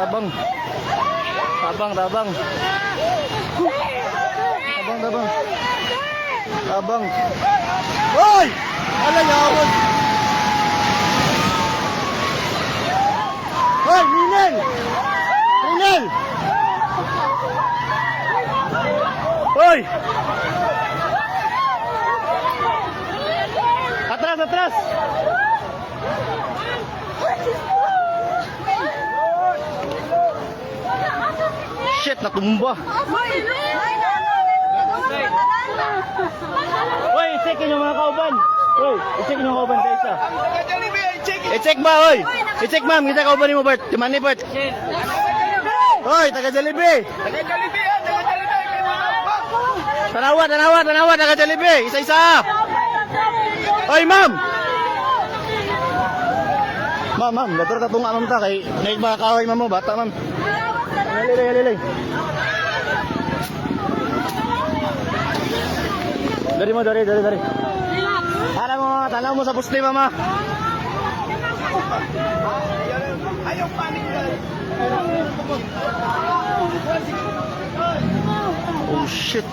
Tabang. Tabang, tabang. Tabang, tabang. Tabang. Hoy! Ala yawon. Hoy, Ninel! Ninel! Hoy! Atras, atras! Shit, natumba. Hoy, i-check yung mga kauban. Hoy, i-check yung kauban sa isa. I-check ba, hoy? I-check ma'am, kita kauban mo, Bert. Di man ni Bert. Hoy, taga Jollibee. Tanawa, tanawa, tanawa, taga Jollibee. Isa-isa. Hoy, ma'am. Ma'am, ma'am, dator ka tunga ma'am ta kay naig mga kahoy ma'am mo, bata ma'am. Alilay, alilay. Dari mo, dari. Tanaw mo, tanaw mo sa pusli mama. Ayaw panik na. Oh shit.